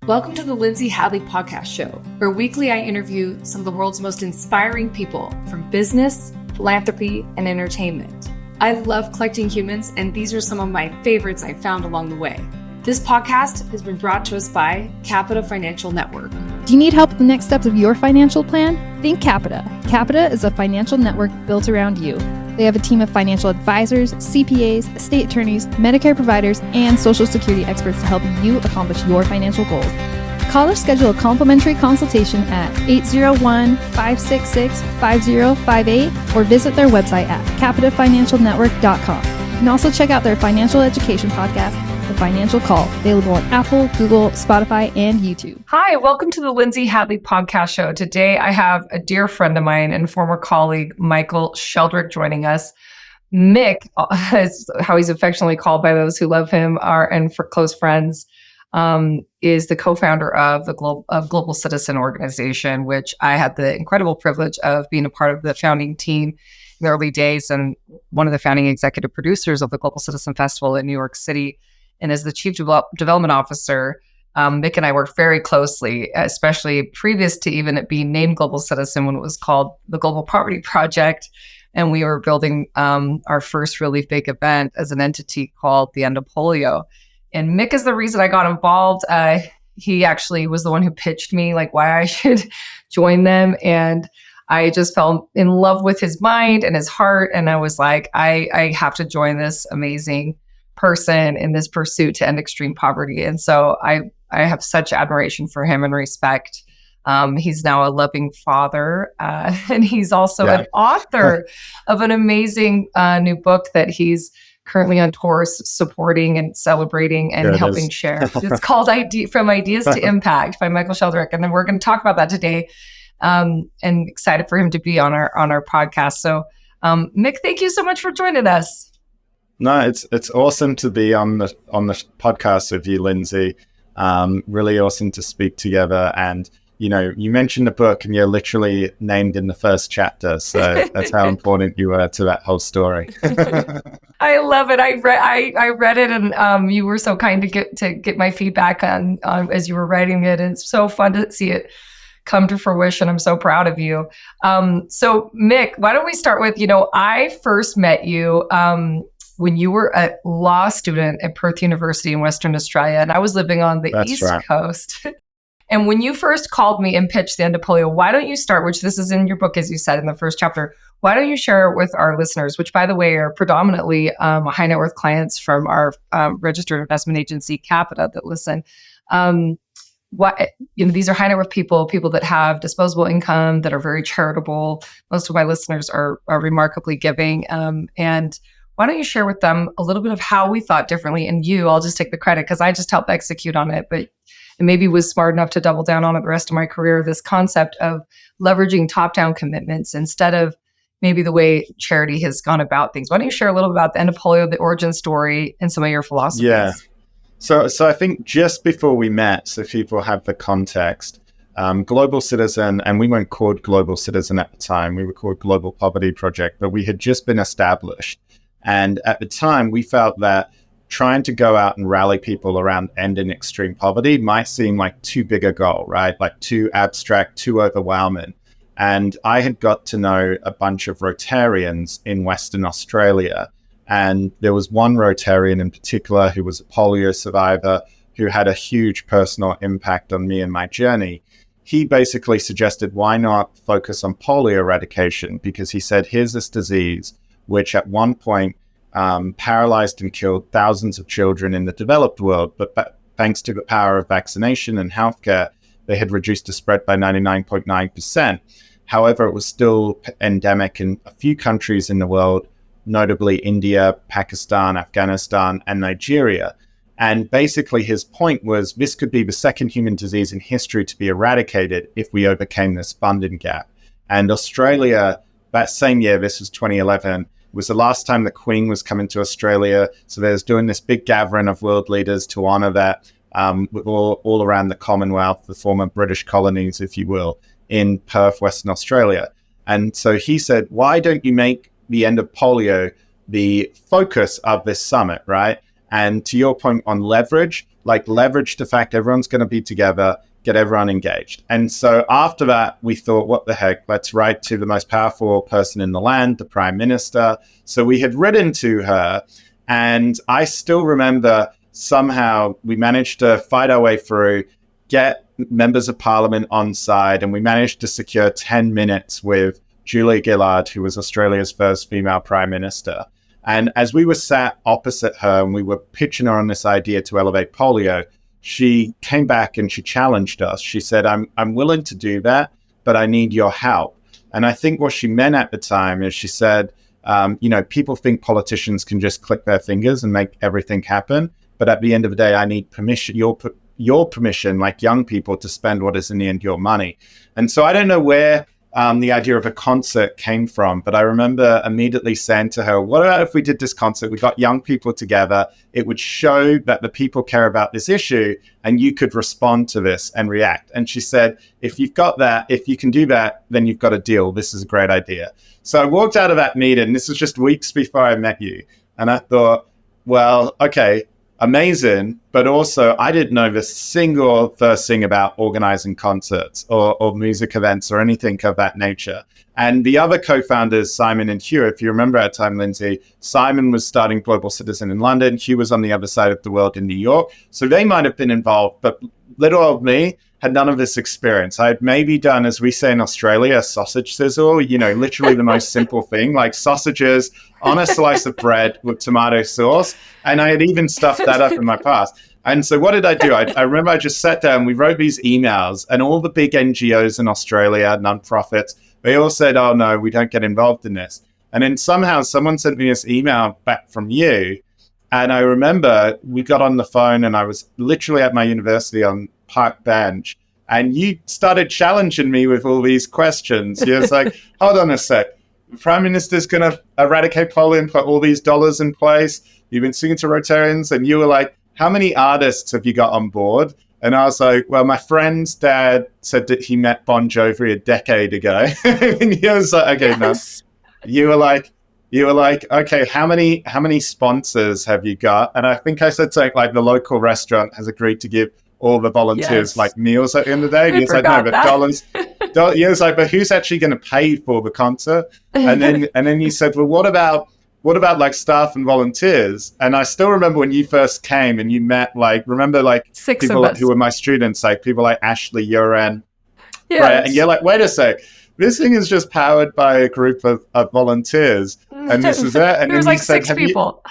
Welcome to the Lindsay Hadley Podcast Show, where weekly I interview some of the world's most inspiring people from business, philanthropy, and entertainment. I love collecting humans, and these are some of my favorites I found along the way. This podcast has been brought to us by Capita Financial Network. Do you need help with the next steps of your financial plan? Think Capita. Capita is a financial network built around you. They have a team of financial advisors, CPAs, estate attorneys, Medicare providers, and Social Security experts to help you accomplish your financial goals. Call or schedule a complimentary consultation at 801-566-5058 or visit their website at capitafinancialnetwork.com. You can also check out their financial education podcast, The Financial Call, available on Apple, Google, Spotify, and YouTube. Hi, welcome to the Lindsay Hadley Podcast Show. Today I have a dear friend of mine and former colleague, Michael Sheldrick, joining us. Mick, is how he's affectionately called by those who love him and for close friends, is the co-founder of the Global Citizen organization, which I had the incredible privilege of being a part of the founding team in the early days and one of the founding executive producers of the Global Citizen Festival in New York City. And as the Chief Development Officer, Mick and I worked very closely, especially previous to even it being named Global Citizen when it was called the Global Poverty Project. And we were building our first really big event as an entity called the End of Polio. And Mick is the reason I got involved. He actually was the one who pitched me like why I should join them. And I just fell in love with his mind and his heart. And I was like, I have to join this amazing person in this pursuit to end extreme poverty. And so I have such admiration for him and respect. He's now a loving father, and he's also an author of an amazing new book that he's currently on tour supporting and celebrating and helping share. It's called From Ideas to Impact by Michael Sheldrick. And then we're going to talk about that today, and excited for him to be on our podcast. So Mick, thank you so much for joining us. No, it's awesome to be on the podcast with you, Lindsay. Really awesome to speak together. And you know, you mentioned the book, and you're literally named in the first chapter. So that's how important you were to that whole story. I love it. I read it, and you were so kind to get my feedback on as you were writing it. And it's so fun to see it come to fruition. I'm so proud of you. So Mick, why don't we start with, I first met you when you were a law student at Perth University in Western Australia, and I was living on the East Coast. And when you first called me and pitched the End of Polio, why don't you start, which this is in your book, as you said in the first chapter, why don't you share it with our listeners, which by the way are predominantly high net worth clients from our registered investment agency, Capita, that listen. These are high net worth people that have disposable income, that are very charitable. Most of my listeners are remarkably giving. And why don't you share with them a little bit of how we thought differently? And I'll just take the credit because I just helped execute on it, but maybe was smart enough to double down on it the rest of my career, this concept of leveraging top-down commitments instead of maybe the way charity has gone about things. Why don't you share a little bit about the End of Polio, the origin story, and some of your philosophies? Yeah. So I think just before we met, so people have the context, Global Citizen, and we weren't called Global Citizen at the time, we were called Global Poverty Project, but we had just been established. And at the time, we felt that trying to go out and rally people around ending extreme poverty might seem like too big a goal, right? Like too abstract, too overwhelming. And I had got to know a bunch of Rotarians in Western Australia. And there was one Rotarian in particular who was a polio survivor who had a huge personal impact on me and my journey. He basically suggested, why not focus on polio eradication? Because he said, here's this disease, which at one point paralyzed and killed thousands of children in the developed world. But thanks to the power of vaccination and healthcare, they had reduced the spread by 99.9%. However, it was still endemic in a few countries in the world, notably India, Pakistan, Afghanistan, and Nigeria. And basically his point was this could be the second human disease in history to be eradicated if we overcame this funding gap. And Australia, that same year, this was 2011, was the last time the Queen was coming to Australia. So there's doing this big gathering of world leaders to honor that with all around the Commonwealth, the former British colonies, if you will, in Perth, Western Australia. And so he said, why don't you make the End of Polio the focus of this summit, right? And to your point on leverage, like leverage the fact everyone's going to be together, get everyone engaged. And so after that, we thought, what the heck, let's write to the most powerful person in the land, the Prime Minister. So we had written to her, and I still remember somehow we managed to fight our way through, get members of parliament on side, and we managed to secure 10 minutes with Julia Gillard, who was Australia's first female Prime Minister. And as we were sat opposite her and we were pitching her on this idea to elevate polio, she came back and she challenged us. She said, I'm willing to do that, but I need your help. And I think what she meant at the time is she said, people think politicians can just click their fingers and make everything happen. But at the end of the day, I need permission, your permission, like young people, to spend what is in the end your money. And so I don't know where the idea of a concert came from, but I remember immediately saying to her, what about if we did this concert? We got young people together. It would show that the people care about this issue and you could respond to this and react. And she said, if you've got that, if you can do that, then you've got a deal. This is a great idea. So I walked out of that meeting. This was just weeks before I met you. And I thought, well, okay, amazing, but also I didn't know the single first thing about organizing concerts or music events or anything of that nature. And the other co-founders, Simon and Hugh, if you remember at the time, Lindsay, Simon was starting Global Citizen in London, Hugh was on the other side of the world in New York. So they might have been involved, but little old me had none of this experience. I had maybe done, as we say in Australia, a sausage sizzle, literally the most simple thing, like sausages on a slice of bread with tomato sauce. And I had even stuffed that up in my past. And so what did I do? I remember I just sat down, we wrote these emails, and all the big NGOs in Australia, nonprofits, they all said, oh no, we don't get involved in this. And then somehow someone sent me this email back from you. And I remember we got on the phone and I was literally at my university on park bench, and you started challenging me with all these questions. You was like, hold on a sec. The Prime Minister's going to eradicate polio and put all these dollars in place. You've been singing to Rotarians, and you were like, how many artists have you got on board? And I was like, well, my friend's dad said that he met Bon Jovi a decade ago. And he was like, okay, yes. No. You were like, okay, how many sponsors have you got? And I think I said something like the local restaurant has agreed to give all the volunteers like meals at the end of the day. And he was like, no, but dollars. He was like, but who's actually going to pay for the concert? And then you said, well, what about like staff and volunteers? And I still remember when you first came and you met, six people of us who were my students, like people like Ashley, Yoren, yes. Brett, and you're like, wait a sec. This thing is just powered by a group of volunteers, and this is it. And there's then like six people.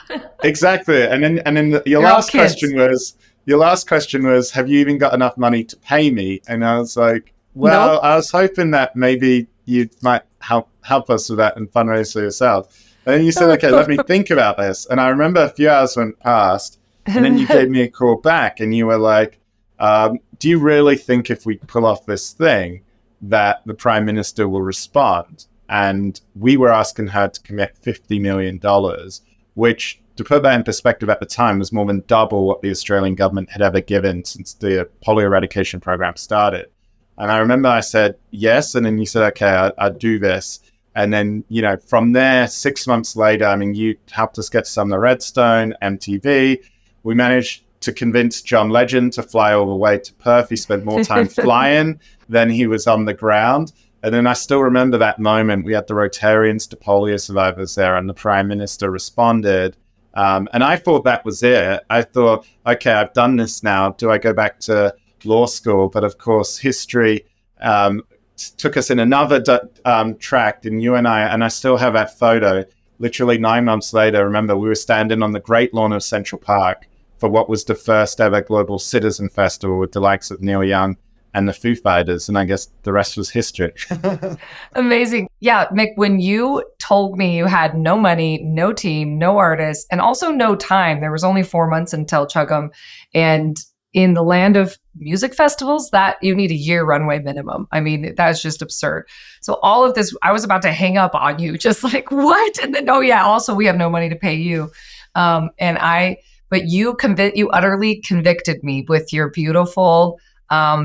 Exactly. And then your last question was, have you even got enough money to pay me? And I was like, well, nope. I was hoping that maybe you might help us with that and fundraise for yourself. And then you said, okay, let me think about this. And I remember a few hours went past, and then you gave me a call back, and you were like, do you really think if we pull off this thing that the Prime Minister will respond? And we were asking her to commit $50 million, which, to put that in perspective at the time, was more than double what the Australian government had ever given since the polio eradication program started. And I remember I said, yes. And then you said, okay, I'll do this. And then, from there, 6 months later, you helped us get some of the Redstone, MTV. We managed to convince John Legend to fly all the way to Perth. He spent more time flying than he was on the ground. And then I still remember that moment. We had the Rotarians to polio survivors there, and the Prime Minister responded. And I thought that was it. I thought, okay, I've done this now. Do I go back to law school? But of course, history took us in another track, and you and I still have that photo. Literally 9 months later, remember, we were standing on the great lawn of Central Park for what was the first ever Global Citizen Festival with the likes of Neil Young and the Foo Fighters, and I guess the rest was history. Amazing. Yeah, Mick, when you told me you had no money, no team, no artists, and also no time, there was only 4 months until Chug'em, and in the land of music festivals, that you need a year runway minimum. That's just absurd. So all of this, I was about to hang up on you, just like, what? And then, oh yeah, also we have no money to pay you. But you utterly convicted me with your beautiful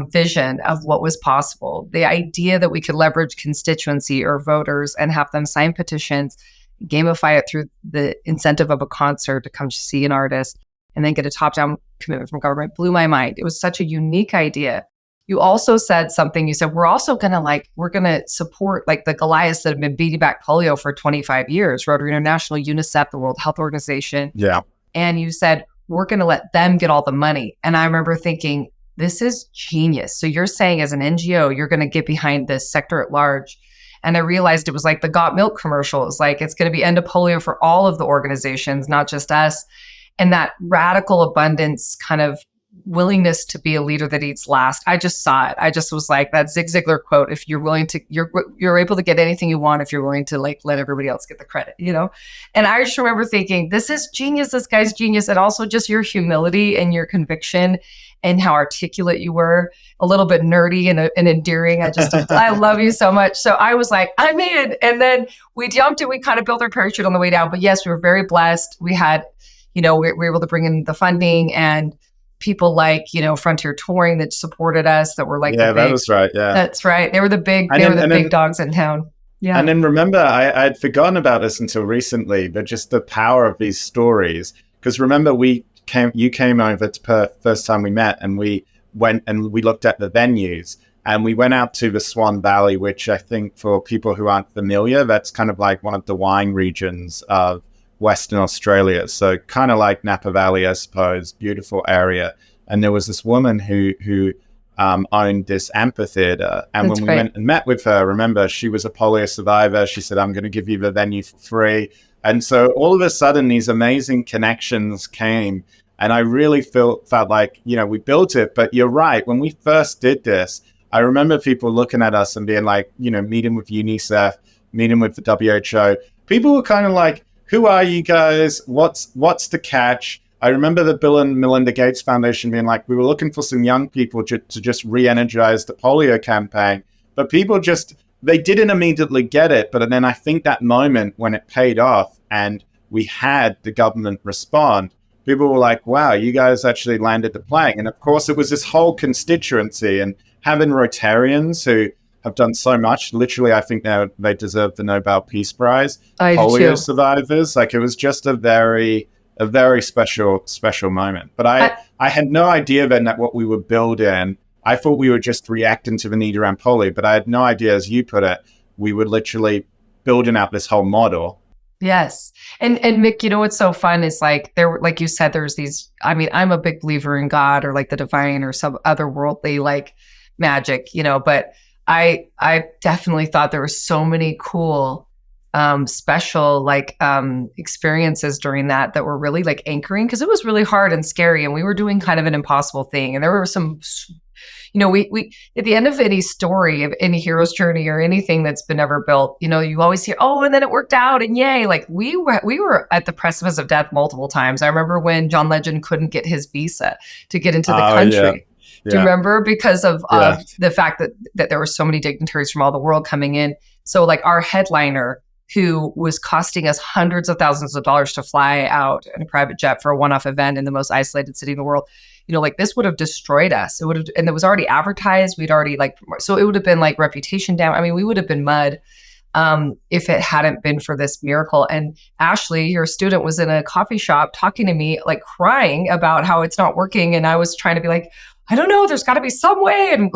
vision of what was possible. The idea that we could leverage constituency or voters and have them sign petitions, gamify it through the incentive of a concert to come see an artist, and then get a top-down commitment from government blew my mind. It was such a unique idea. You also said something, you said, we're also going to we're going to support like the Goliaths that have been beating back polio for 25 years, Rotary International, UNICEF, the World Health Organization. Yeah. And you said, we're going to let them get all the money. And I remember thinking, this is genius. So you're saying as an NGO, you're going to get behind this sector at large. And I realized it was like the Got Milk commercial. It was like, it's going to be end of polio for all of the organizations, not just us. And that radical abundance kind of willingness to be a leader that eats last. I just saw it. I just was like that Zig Ziglar quote, if you're willing to, you're able to get anything you want if you're willing to like let everybody else get the credit, you know? And I just remember thinking, this is genius. This guy's genius. And also just your humility and your conviction and how articulate you were, a little bit nerdy and endearing. I love you so much. So I was like, I'm in. And then we jumped and we kind of built our parachute on the way down. But yes, we were very blessed. We had, we were able to bring in the funding and people like, Frontier Touring that supported us, that were like, that was right. Yeah, that's right. They were the big, big dogs in town. Yeah. And then remember, I had forgotten about this until recently, but just the power of these stories. Because remember, you came over to Perth first time we met, and we went and we looked at the venues, and we went out to the Swan Valley, which I think for people who aren't familiar, that's kind of like one of the wine regions of Western Australia. So kind of like Napa Valley, I suppose, beautiful area. And there was this woman who owned this amphitheater. And when we went and met with her, remember, she was a polio survivor. She said, I'm going to give you the venue for free. And so all of a sudden, these amazing connections came. And I really felt like, we built it. But you're right. When we first did this, I remember people looking at us and being like, meeting with UNICEF, meeting with the WHO. People were kind of like, who are you guys? What's the catch? I remember the Bill and Melinda Gates Foundation being like, we were looking for some young people to just re-energize the polio campaign. But people they didn't immediately get it. But then I think that moment when it paid off and we had the government respond, people were like, wow, you guys actually landed the plane. And of course, it was this whole constituency, and having Rotarians who have done so much. Literally, I think they deserve the Nobel Peace Prize. Polio survivors, like it was just a very special moment. But I had no idea then that what we were building, I thought we were just reacting to the need around polio, but I had no idea, as you put it, we were literally building out this whole model. Yes. And Mick, what's so fun is like like you said, there's these, I'm a big believer in God or like the divine or some otherworldly like magic, but I definitely thought there were so many cool, special experiences during that were really like anchoring, because it was really hard and scary, and we were doing kind of an impossible thing. And there were some, we at the end of any story of any hero's journey or anything that's been ever built, you always hear, oh, and then it worked out, and yay! Like we were at the precipice of death multiple times. I remember when John Legend couldn't get his visa to get into the country. Yeah. Do you remember? Because of the fact that there were so many dignitaries from all the world coming in. So like our headliner, who was costing us hundreds of thousands of dollars to fly out in a private jet for a one-off event in the most isolated city in the world, this would have destroyed us. It would have, and it was already advertised. We'd already so it would have been like reputation down. We would have been mud if it hadn't been for this miracle. And Ashley, your student, was in a coffee shop talking to me, like crying about how it's not working. And I was trying to be like, I don't know, there's got to be some way. And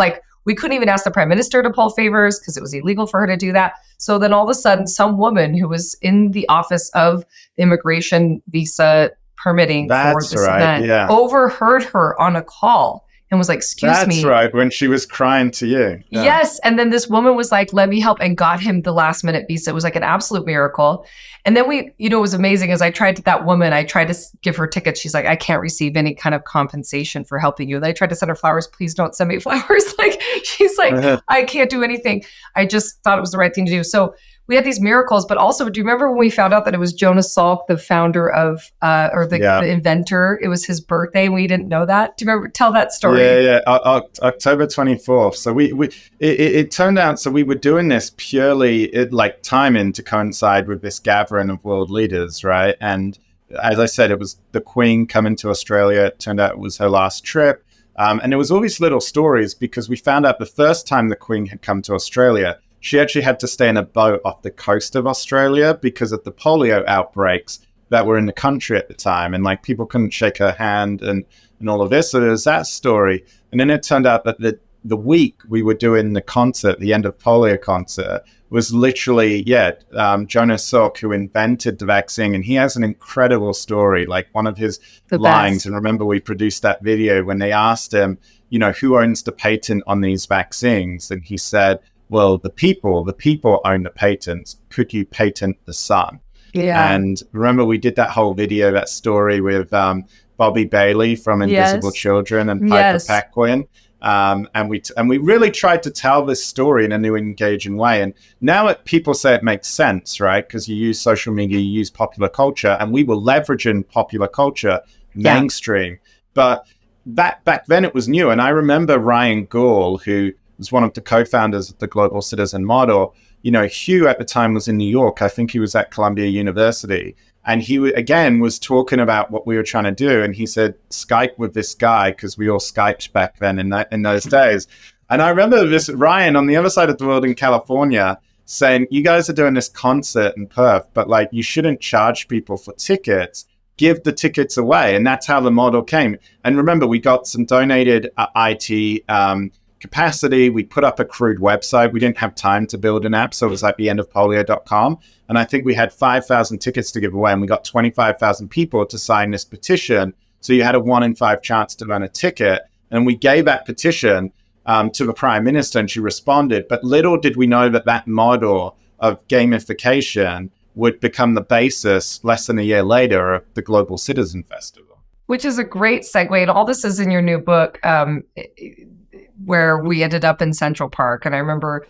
we couldn't even ask the prime minister to pull favors because it was illegal for her to do that. So then all of a sudden, some woman who was in the office of immigration visa permitting for this event overheard her on a call and was like, excuse me. That's right, when she was crying to you. Yeah. Yes. And then this woman was like, let me help, and got him the last minute visa. It was like an absolute miracle. And then it was amazing as I tried to give her tickets. She's like, I can't receive any kind of compensation for helping you. And I tried to send her flowers. Please don't send me flowers. She's like, I can't do anything. I just thought it was the right thing to do. So we had these miracles, but also, do you remember when we found out that it was Jonas Salk, the founder of, the inventor? It was his birthday, and we didn't know that. Do you remember? Tell that story. Yeah. October 24th. So it turned out, so we were doing this purely timing to coincide with this gathering of world leaders, right? And as I said, it was the Queen coming to Australia. It turned out it was her last trip. And there was all these little stories, because we found out the first time the Queen had come to Australia, she actually had to stay in a boat off the coast of Australia because of the polio outbreaks. that were in the country at the time, and like people couldn't shake her hand and all of this. So there's that story. And then it turned out that the week we were doing the concert, the end of polio concert, was literally, Jonas Salk, who invented the vaccine, and he has an incredible story. Like one of his lines, and remember we produced that video when they asked him, who owns the patent on these vaccines? And he said, well, the people own the patents. Could you patent the sun? Yeah. And remember, we did that whole video, that story with Bobby Bailey from Invisible Children and Piper Paquin. And we really tried to tell this story in a new, engaging way. And now people say it makes sense, right? Because you use social media, you use popular culture, and we were leveraging popular culture mainstream. But back then it was new. And I remember Ryan Gaul, who was one of the co-founders of the Global Citizen Model. Hugh at the time was in New York. I think he was at Columbia University. And he, again, was talking about what we were trying to do. And he said, Skype with this guy, because we all Skyped back then in those days. And I remember this Ryan on the other side of the world in California saying, you guys are doing this concert in Perth, but like you shouldn't charge people for tickets. Give the tickets away. And that's how the model came. And remember, we got some donated IT capacity. We put up a crude website. We didn't have time to build an app. So it was like theendofpolio.com. And I think we had 5,000 tickets to give away, and we got 25,000 people to sign this petition. So you had a 1 in 5 chance to win a ticket. And we gave that petition to the Prime Minister, and she responded. But little did we know that model of gamification would become the basis less than a year later of the Global Citizen Festival. Which is a great segue. And all this is in your new book, where we ended up in Central Park. And I remember,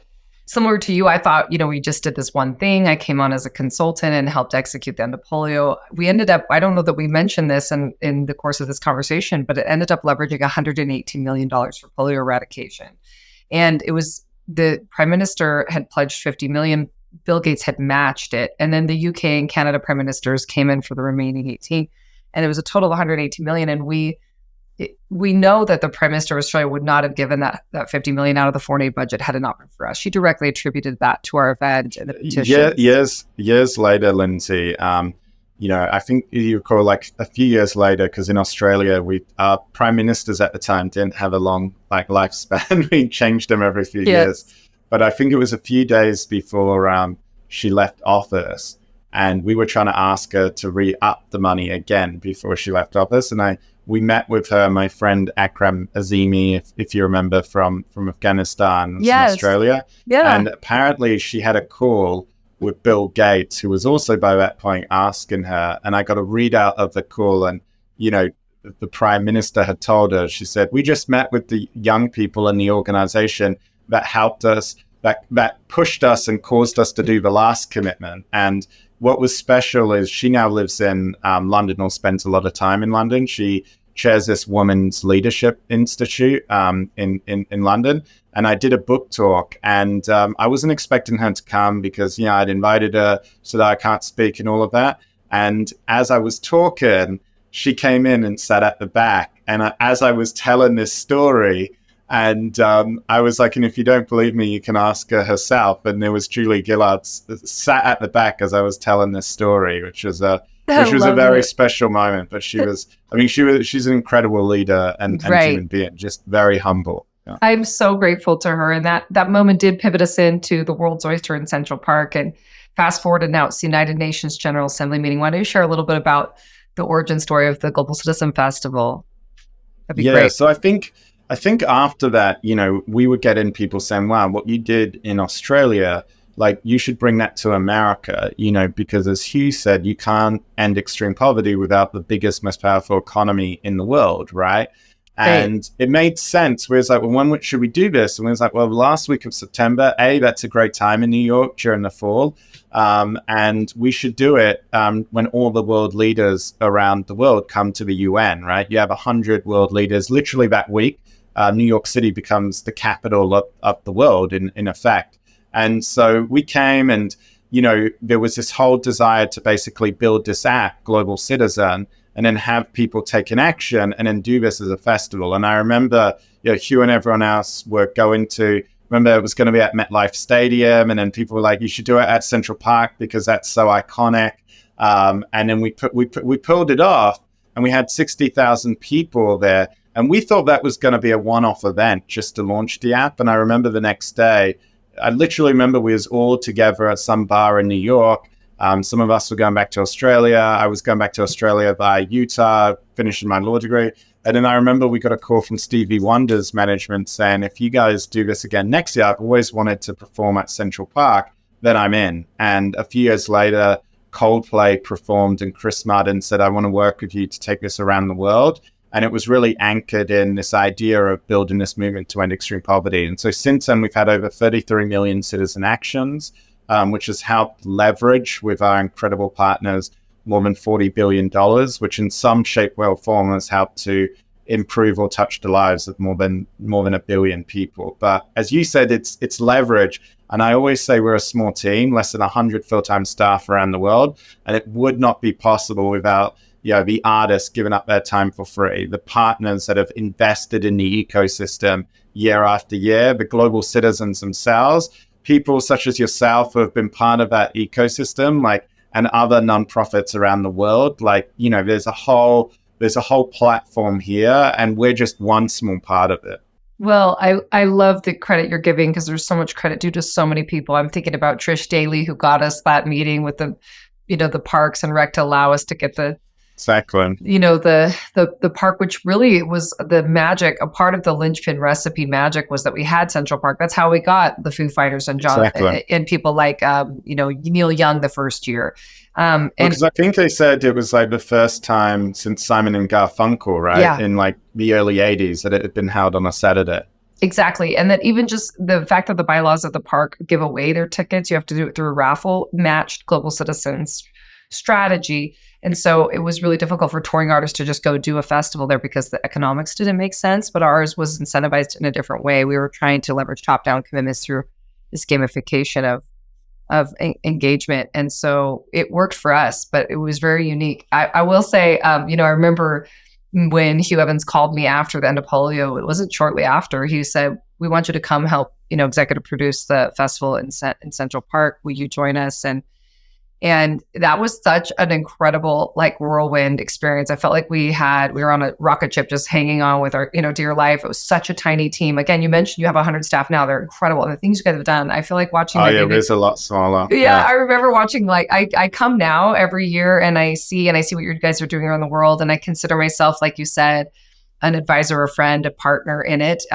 similar to you, I thought, we just did this one thing. I came on as a consultant and helped execute the end of polio. We ended up, I don't know that we mentioned this in the course of this conversation, but it ended up leveraging $118 million for polio eradication. And it was the Prime Minister had pledged 50 million. Bill Gates had matched it. And then the UK and Canada Prime Ministers came in for the remaining 18. And it was a total of 118 million. And we know that the Prime Minister of Australia would not have given that 50 million out of the foreign aid budget had it not been for us. She directly attributed that to our event and the petition. Years later, Lindsay, I think you recall like a few years later, because in Australia, our prime ministers at the time didn't have a long lifespan. We changed them every few years. But I think it was a few days before she left office, and we were trying to ask her to re-up the money again before she left office. And we met with her, my friend Akram Azimi, if you remember, from Afghanistan, from Australia. Yeah. And apparently she had a call with Bill Gates, who was also by that point asking her. And I got a readout of the call, and, the Prime Minister had told her, she said, we just met with the young people in the organization that helped us, that pushed us and caused us to do the last commitment. And what was special is she now lives in London, or spends a lot of time in London. She chairs this Women's Leadership Institute in London. And I did a book talk, and I wasn't expecting her to come because, I'd invited her so that I can't speak and all of that. And as I was talking, she came in and sat at the back. And as I was telling this story, and I was like, and if you don't believe me, you can ask her herself. And there was Julie Gillard sat at the back as I was telling this story, which was a very special moment. But she's an incredible leader and human being, just very humble. Yeah. I'm so grateful to her. And that moment did pivot us into the World's Oyster in Central Park. And fast forward, and now it's the United Nations General Assembly meeting. Why don't you share a little bit about the origin story of the Global Citizen Festival? That'd be great. So I think after that, we were getting people saying, wow, what you did in Australia, like you should bring that to America, because as Hugh said, you can't end extreme poverty without the biggest, most powerful economy in the world, right? And it made sense. We was like, well, when should we do this? And we was like, well, last week of September, that's a great time in New York during the fall. And we should do it when all the world leaders around the world come to the UN, right? You have 100 world leaders literally that week. New York City becomes the capital of the world in effect. And so we came, and, there was this whole desire to basically build this app, Global Citizen, and then have people take an action and then do this as a festival. And I remember, Hugh and everyone else were remember it was going to be at MetLife Stadium, and then people were like, you should do it at Central Park because that's so iconic. And then we pulled it off, and we had 60,000 people there. And we thought that was going to be a one-off event just to launch the app. And I remember the next day, I literally remember we was all together at some bar in New York. Some of us were going back to Australia. I was going back to Australia via Utah, finishing my law degree. And then I remember we got a call from Stevie Wonder's management saying, if you guys do this again next year, I've always wanted to perform at Central Park, then I'm in. And a few years later, Coldplay performed and Chris Martin said, I want to work with you to take this around the world. And it was really anchored in this idea of building this movement to end extreme poverty. And so since then, we've had over 33 million citizen actions, which has helped leverage with our incredible partners more than $40 billion, which in some shape, way, or form has helped to improve or touch the lives of more than a billion people. But as you said, it's leverage. And I always say we're a small team, less than 100 full-time staff around the world. And it would not be possible without the artists giving up their time for free, the partners that have invested in the ecosystem year after year, the global citizens themselves, people such as yourself who have been part of that ecosystem, and other nonprofits around the world. There's a whole platform here, and we're just one small part of it. Well, I love the credit you're giving, because there's so much credit due to so many people. I'm thinking about Trish Daly, who got us that meeting with the parks and rec to allow us to get the exactly the park, which really was the magic. A part of the linchpin recipe magic was that we had Central Park. That's how we got the Foo Fighters and John and people like Neil Young the first year. Because I think they said it was the first time since Simon and Garfunkel, right? Yeah. In the early 80s that it had been held on a Saturday. Exactly. And that even just the fact that the bylaws of the park give away their tickets, you have to do it through a raffle, matched Global Citizens strategy. And so it was really difficult for touring artists to just go do a festival there because the economics didn't make sense, but ours was incentivized in a different way. We were trying to leverage top-down commitments through this gamification of engagement. And so it worked for us, but it was very unique. I will say, I remember when Hugh Evans called me after the end of polio, it wasn't shortly after, he said, we want you to come help, executive produce the festival in Central Park. Will you join us? And that was such an incredible, whirlwind experience. I felt like we were on a rocket ship just hanging on with our, dear life. It was such a tiny team. Again, you mentioned you have 100 staff now. They're incredible. And the things you guys have done, I feel like watching. It is a lot smaller. Yeah, I remember watching, I come now every year and I see what you guys are doing around the world. And I consider myself, like you said, an advisor, a friend, a partner in it.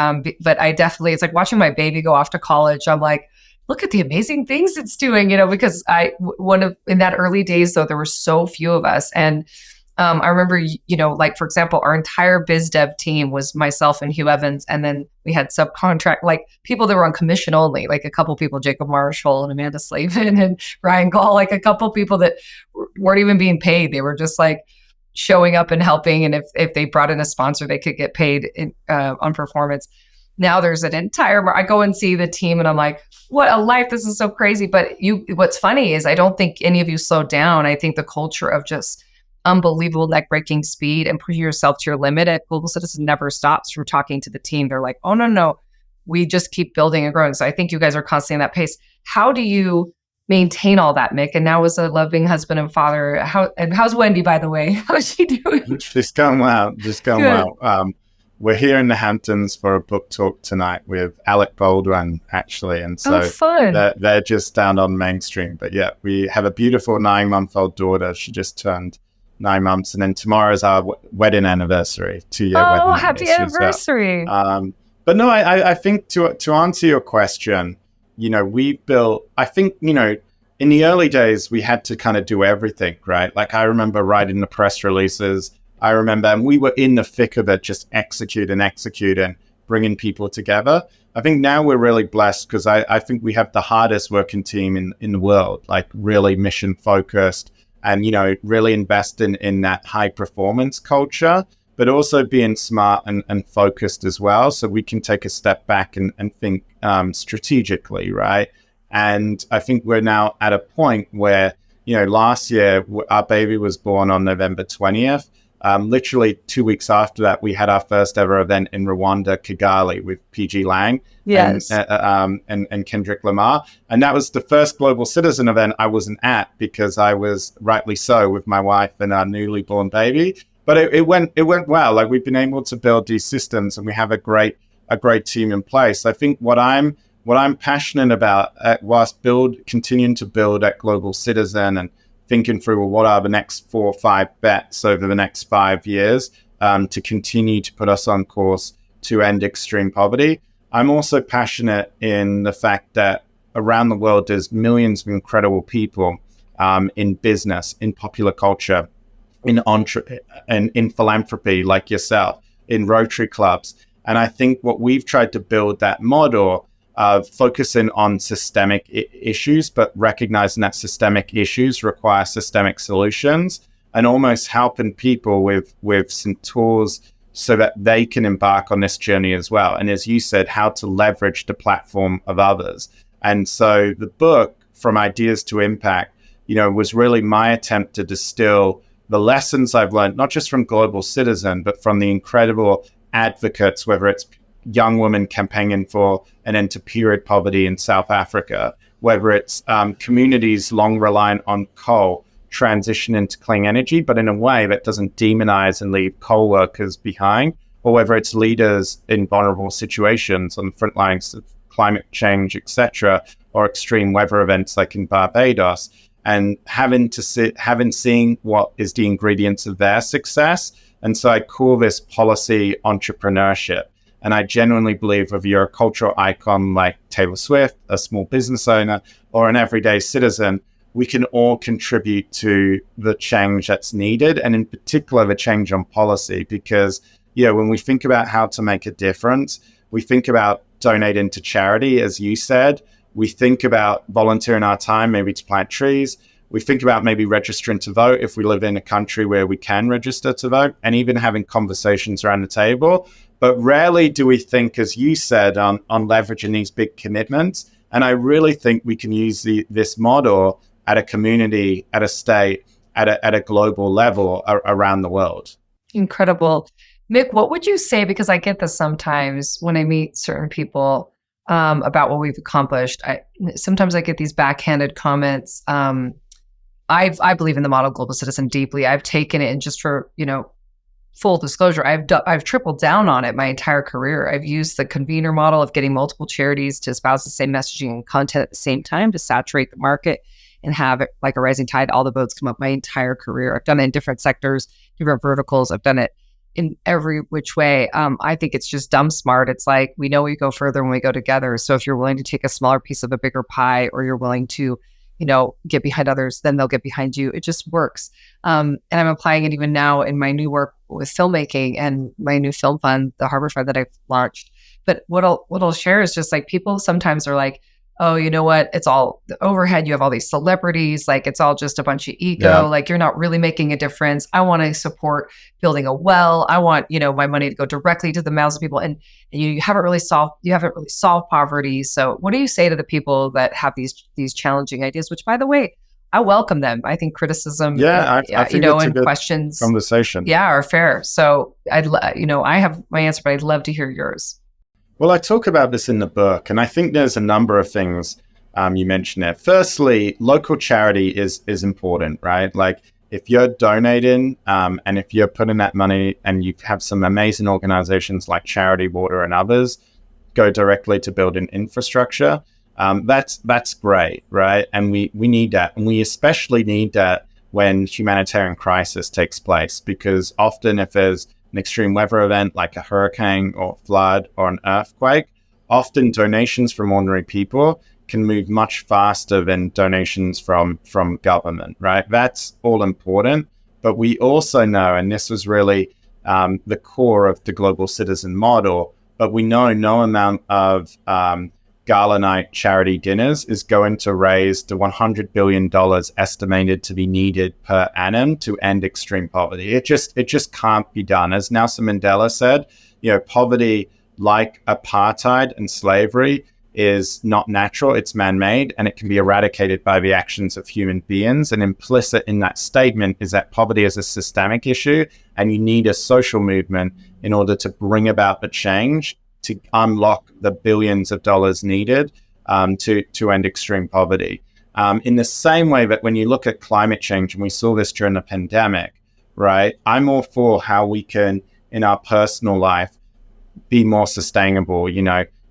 But I definitely, it's like watching my baby go off to college. I'm like, look at the amazing things it's doing, because in that early days, though, there were so few of us. And I remember, for example, our entire biz dev team was myself and Hugh Evans. And then we had subcontract, people that were on commission only, a couple people, Jacob Marshall and Amanda Slavin and Ryan Gall, a couple people that weren't even being paid. They were just showing up and helping. And if they brought in a sponsor, they could get paid on performance. Now there's an entire, I go and see the team and I'm like, what a life. This is so crazy. But what's funny is I don't think any of you slowed down. I think the culture of just unbelievable neck-breaking speed and pushing yourself to your limit at Global Citizen never stops from talking to the team. They're like, oh, no, we just keep building and growing. So I think you guys are constantly at that pace. How do you maintain all that, Mick? And now as a loving husband and father, how's Wendy, by the way? How's she doing? She's going well. Well. We're here in the Hamptons for a book talk tonight with Alec Baldwin, actually. And so fun. They're just down on Main Street. But yeah, we have a beautiful 9-month-old daughter. She just turned 9 months. And then tomorrow's our wedding anniversary, 2-year wedding anniversary. Oh, happy anniversary. But no, I think to answer your question, we've built, I think, in the early days, we had to kind of do everything, right? I remember writing the press releases. I remember, and we were in the thick of it, just executing, bringing people together. I think now we're really blessed because I think we have the hardest working team in the world, really mission focused and, really investing in that high performance culture, but also being smart and focused as well. So we can take a step back and think strategically, right? And I think we're now at a point where, last year, our baby was born on November 20th. Literally 2 weeks after that, we had our first ever event in Rwanda, Kigali, with PG Lang Yes. and Kendrick Lamar. And that was the first Global Citizen event I wasn't at, because I was, rightly so, with my wife and our newly born baby. But it went well. Like, we've been able to build these systems, and we have a great team in place. I think what I'm passionate about, whilst continuing to build at Global Citizen and thinking through, well, what are the next 4 or 5 bets over the next 5 years to continue to put us on course to end extreme poverty. I'm also passionate in the fact that around the world, there's millions of incredible people in business, in popular culture, in philanthropy, like yourself, in Rotary clubs. And I think what we've tried to build that model of focusing on systemic issues, but recognizing that systemic issues require systemic solutions, and almost helping people with some tools so that they can embark on this journey as well. And as you said, how to leverage the platform of others. And so the book, From Ideas to Impact, was really my attempt to distill the lessons I've learned, not just from Global Citizen, but from the incredible advocates, whether it's young women campaigning for an end to period poverty in South Africa, whether it's communities long reliant on coal transition into clean energy, but in a way that doesn't demonize and leave coal workers behind, or whether it's leaders in vulnerable situations on the front lines of climate change, etc., or extreme weather events like in Barbados, and having seen what is the ingredients of their success. And so I call this policy entrepreneurship. And I genuinely believe if you're a cultural icon like Taylor Swift, a small business owner, or an everyday citizen, we can all contribute to the change that's needed, and in particular, the change on policy. Because, when we think about how to make a difference, we think about donating to charity, as you said. We think about volunteering our time, maybe to plant trees. We think about maybe registering to vote if we live in a country where we can register to vote, and even having conversations around the table. But rarely do we think, as you said, on leveraging these big commitments. And I really think we can use this model at a community, at a state, at a global level around the world. Incredible. Mick, what would you say, because I get this sometimes when I meet certain people about what we've accomplished. Sometimes I get these backhanded comments. I believe in the model Global Citizen deeply. I've taken it, and just for, full disclosure, I've tripled down on it my entire career. I've used the convener model of getting multiple charities to espouse the same messaging and content at the same time to saturate the market and have it like a rising tide, all the boats come up my entire career. I've done it in different sectors, different verticals. I've done it in every which way. I think it's just dumb smart. It's like, we know we go further when we go together. So if you're willing to take a smaller piece of a bigger pie, or you're willing to get behind others, then they'll get behind you. It just works. And I'm applying it even now in my new work with filmmaking and my new film fund, the Harbor Fund that I've launched. But what I'll share is just like, people sometimes are like, oh, you know what? It's all the overhead. You have all these celebrities. Like, it's all just a bunch of ego. Yeah. Like, you're not really making a difference. I want to support building a well. I want, my money to go directly to the mouths of people. And you haven't really solved poverty. So what do you say to the people that have these challenging ideas, which, by the way, I welcome them. I think criticism, I think and questions, conversation, are fair. So I have my answer, but I'd love to hear yours. Well, I talk about this in the book, and I think there's a number of things you mentioned there. Firstly, local charity is important, right? Like, if you're donating and if you're putting that money, and you have some amazing organizations like Charity Water and others go directly to building infrastructure, that's great, right? And we need that. And we especially need that when humanitarian crisis takes place, because often if there's an extreme weather event like a hurricane or flood or an earthquake, often donations from ordinary people can move much faster than donations from government, right? That's all important. But we also know, and this was really the core of the Global Citizen model, but we know no amount of gala night charity dinners is going to raise the $100 billion estimated to be needed per annum to end extreme poverty. It just can't be done. As Nelson Mandela said, poverty, like apartheid and slavery, is not natural, it's man-made, and it can be eradicated by the actions of human beings. And implicit in that statement is that poverty is a systemic issue, and you need a social movement in order to bring about the change to unlock the billions of dollars needed to end extreme poverty. In the same way that when you look at climate change, and we saw this during the pandemic, right? I'm all for how we can, in our personal life, be more sustainable,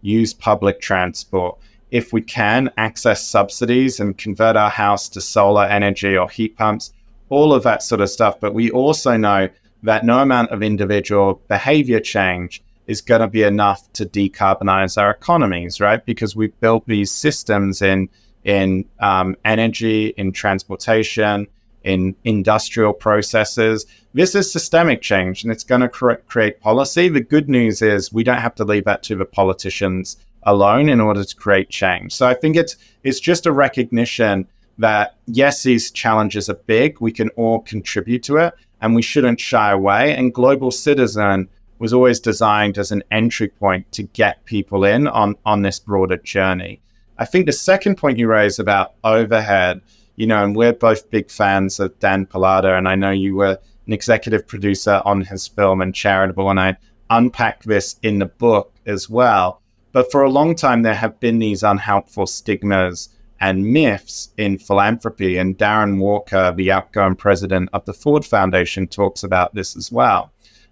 use public transport. If we can, access subsidies and convert our house to solar energy or heat pumps, all of that sort of stuff. But we also know that no amount of individual behavior change is going to be enough to decarbonize our economies, right? Because we've built these systems in energy, in transportation, in industrial processes. This is systemic change, and it's going to create policy. The good news is we don't have to leave that to the politicians alone in order to create change. So I think it's just a recognition that, yes, these challenges are big. We can all contribute to it, and we shouldn't shy away. And Global Citizen was always designed as an entry point to get people in on this broader journey. I think the second point you raised about overhead, and we're both big fans of Dan Pallotta, and I know you were an executive producer on his film and Charitable, and I unpack this in the book as well. But for a long time, there have been these unhelpful stigmas and myths in philanthropy, and Darren Walker, the outgoing president of the Ford Foundation, talks about this as well.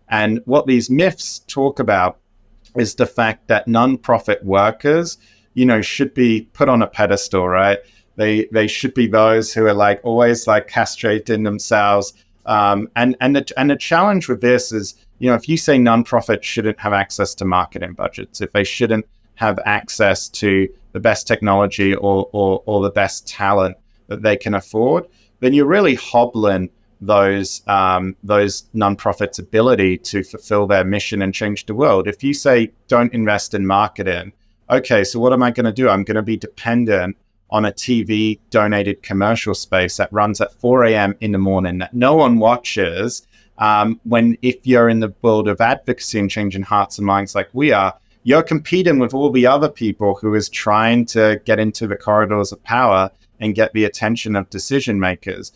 And what these myths talk about is the fact that nonprofit workers, should be put on a pedestal, right? They should be those who are always castrating themselves. And the challenge with this is, if you say nonprofits shouldn't have access to marketing budgets, if they shouldn't have access to the best technology or the best talent that they can afford, then you're really hobbling those nonprofits' ability to fulfill their mission and change the world. If you say don't invest in marketing, okay, so what am I going to do? I'm going to be dependent on a TV donated commercial space that runs at 4 a.m. in the morning that no one watches. If you're in the world of advocacy and changing hearts and minds like we are, you're competing with all the other people who is trying to get into the corridors of power and get the attention of decision makers.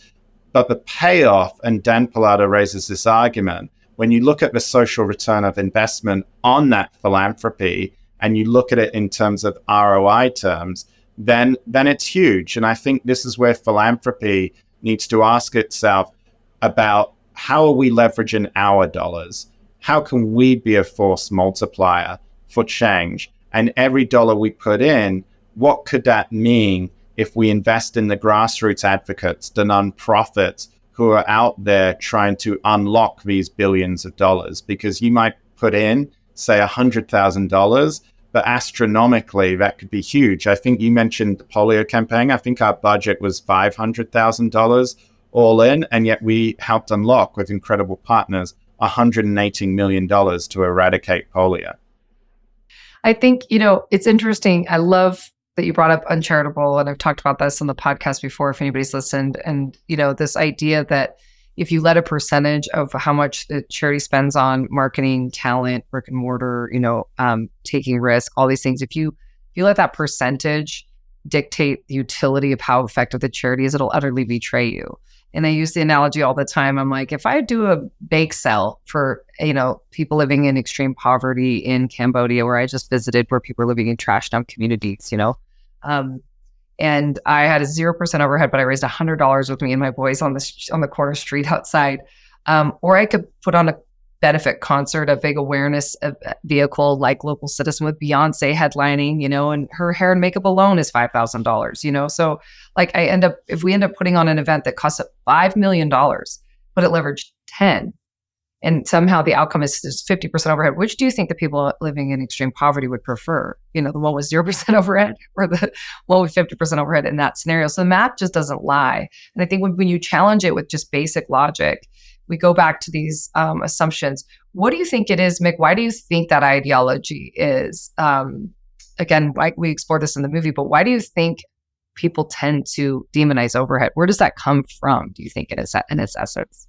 But the payoff, and Dan Pallotta raises this argument, when you look at the social return of investment on that philanthropy and you look at it in terms of ROI terms, then it's huge. And I think this is where philanthropy needs to ask itself about how are we leveraging our dollars? How can we be a force multiplier for change? And every dollar we put in, what could that mean if we invest in the grassroots advocates, the nonprofits who are out there trying to unlock these billions of dollars? Because you might put in, say, $100,000, but astronomically, that could be huge. I think you mentioned the polio campaign. I think our budget was $500,000 all in, and yet we helped unlock with incredible partners $118 million to eradicate polio. I think, it's interesting. I love that you brought up uncharitable, and I've talked about this on the podcast before if anybody's listened. And, this idea that if you let a percentage of how much the charity spends on marketing, talent, brick and mortar, taking risk, all these things, if you let that percentage dictate the utility of how effective the charity is, it'll utterly betray you. And I use the analogy all the time. I'm like, if I do a bake sale for, people living in extreme poverty in Cambodia, where I just visited, where people are living in trash dump communities, and I had a 0% overhead, but I raised $100 with me and my boys on the corner street outside. Or I could put on a benefit concert, a big awareness vehicle like Local Citizen with Beyonce headlining, and her hair and makeup alone is $5,000, So if we end up putting on an event that costs $5 million, but it leveraged 10, and somehow the outcome is 50% overhead, which do you think the people living in extreme poverty would prefer? The one with 0% overhead or the one with 50% overhead in that scenario? So the math just doesn't lie. And I think when you challenge it with just basic logic, we go back to these assumptions. What do you think it is, Mick? Why do you think that ideology is? Again, we explore this in the movie, but why do you think people tend to demonize overhead? Where does that come from, do you think, in its essence?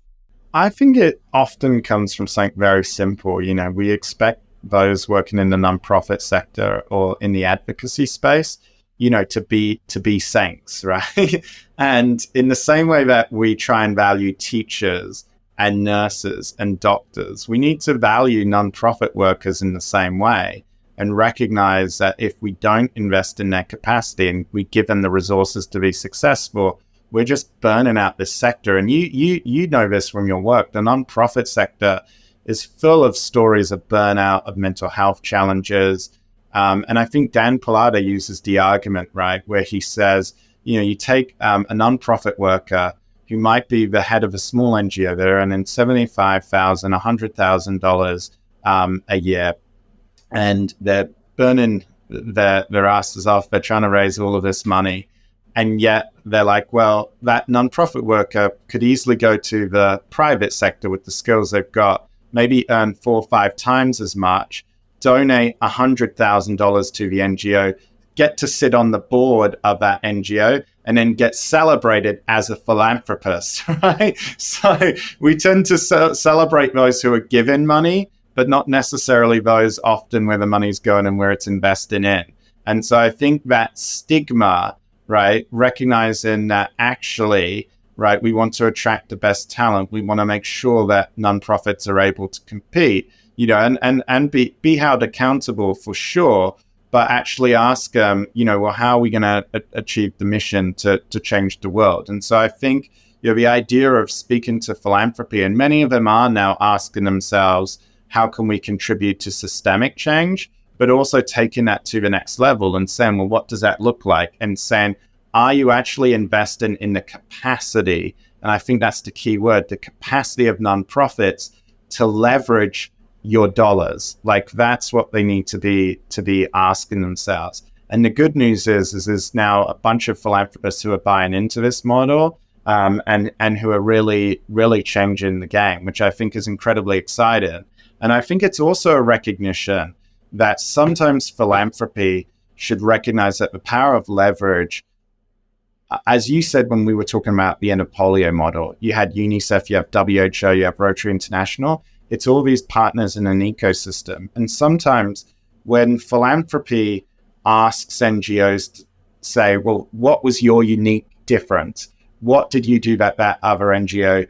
I think it often comes from something very simple. We expect those working in the nonprofit sector or in the advocacy space, to be saints, right? And in the same way that we try and value teachers and nurses and doctors, we need to value nonprofit workers in the same way and recognize that if we don't invest in their capacity and we give them the resources to be successful, we're just burning out this sector. And you know this from your work. The nonprofit sector is full of stories of burnout, of mental health challenges. And I think Dan Pallotta uses the argument, right, where he says, you take a nonprofit worker who might be the head of a small NGO, they're earning $75,000, $100,000 a year, and they're burning their asses off. They're trying to raise all of this money. And yet they're like, well, that nonprofit worker could easily go to the private sector with the skills they've got, maybe earn 4 or 5 times as much, donate $100,000 to the NGO, get to sit on the board of that NGO, and then get celebrated as a philanthropist, right? So we tend to celebrate those who are given money, but not necessarily those often where the money's going and where it's invested in. And so I think that stigma, right, recognizing that actually, right, we want to attract the best talent. We want to make sure that nonprofits are able to compete, and be held accountable for sure, but actually ask them, well, how are we going to achieve the mission to change the world? And so I think, the idea of speaking to philanthropy, and many of them are now asking themselves, how can we contribute to systemic change, but also taking that to the next level and saying, well, what does that look like? And saying, are you actually investing in the capacity? And I think that's the key word, the capacity of nonprofits to leverage your dollars. Like that's what they need to be asking themselves. And the good news is there's now a bunch of philanthropists who are buying into this model, and who are really, really changing the game, which I think is incredibly exciting. And I think it's also a recognition that sometimes philanthropy should recognize that the power of leverage, as you said when we were talking about the end of polio model, you had UNICEF, you have WHO, you have Rotary International. It's all these partners in an ecosystem. And sometimes when philanthropy asks NGOs to say, well, what was your unique difference? What did you do that other NGO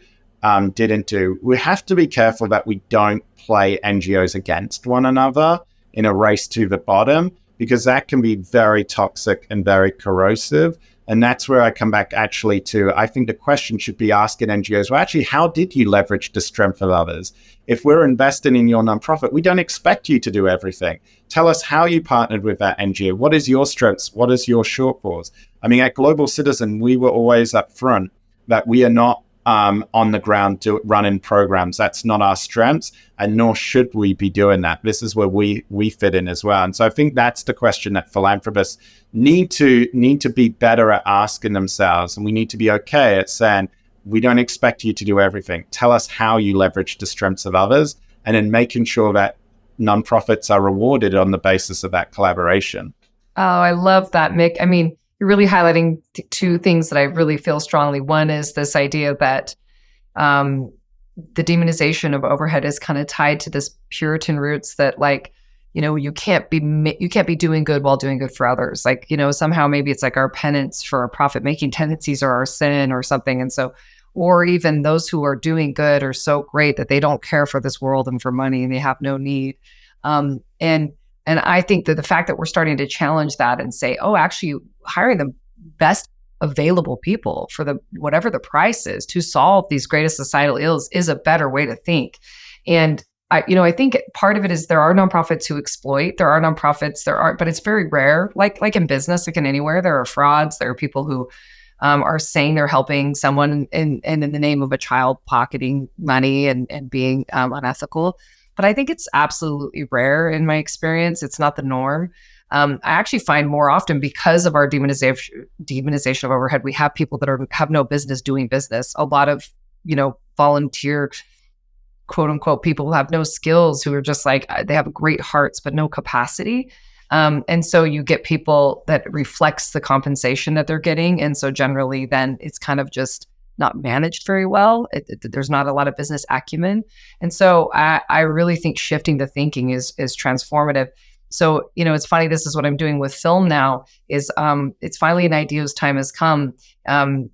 didn't do? We have to be careful that we don't play NGOs against one another in a race to the bottom, because that can be very toxic and very corrosive. And that's where I come back actually to, I think the question should be asking NGOs, well, actually, how did you leverage the strength of others? If we're investing in your nonprofit, we don't expect you to do everything. Tell us how you partnered with that NGO. What is your strengths? What is your shortfalls? I mean, at Global Citizen, we were always upfront that we are not on the ground running programs. That's not our strengths, and nor should we be doing that. This is where we fit in as well. And so I think that's the question that philanthropists need to be better at asking themselves, and we need to be okay at saying, we don't expect you to do everything. Tell us how you leverage the strengths of others, and then making sure that nonprofits are rewarded on the basis of that collaboration. Oh, I love that, Mick. I mean, you're really highlighting 2 things that I really feel strongly. One is this idea that the demonization of overhead is kind of tied to this Puritan roots that, like, you can't be doing good while doing good for others. Like, somehow maybe it's like our penance for our profit-making tendencies or our sin or something. And so, or even those who are doing good are so great that they don't care for this world and for money and they have no need. And I think that the fact that we're starting to challenge that and say, oh, actually hiring the best available people for whatever the price is to solve these greatest societal ills is a better way to think. And I think part of it is there are nonprofits who exploit. There are nonprofits, but it's very rare. Like in business, like in anywhere, there are frauds. There are people who are saying they're helping someone and in the name of a child pocketing money and being unethical. But I think it's absolutely rare in my experience. It's not the norm. I actually find more often, because of our demonization of overhead, we have people that have no business doing business. A lot of, volunteer, quote unquote, people who have no skills, who are just like, they have great hearts, but no capacity. And so you get people that reflects the compensation that they're getting. And so generally then it's kind of just not managed very well. There's not a lot of business acumen. And so I really think shifting the thinking is transformative. So, it's funny, this is what I'm doing with film now, is it's finally an idea's time has come,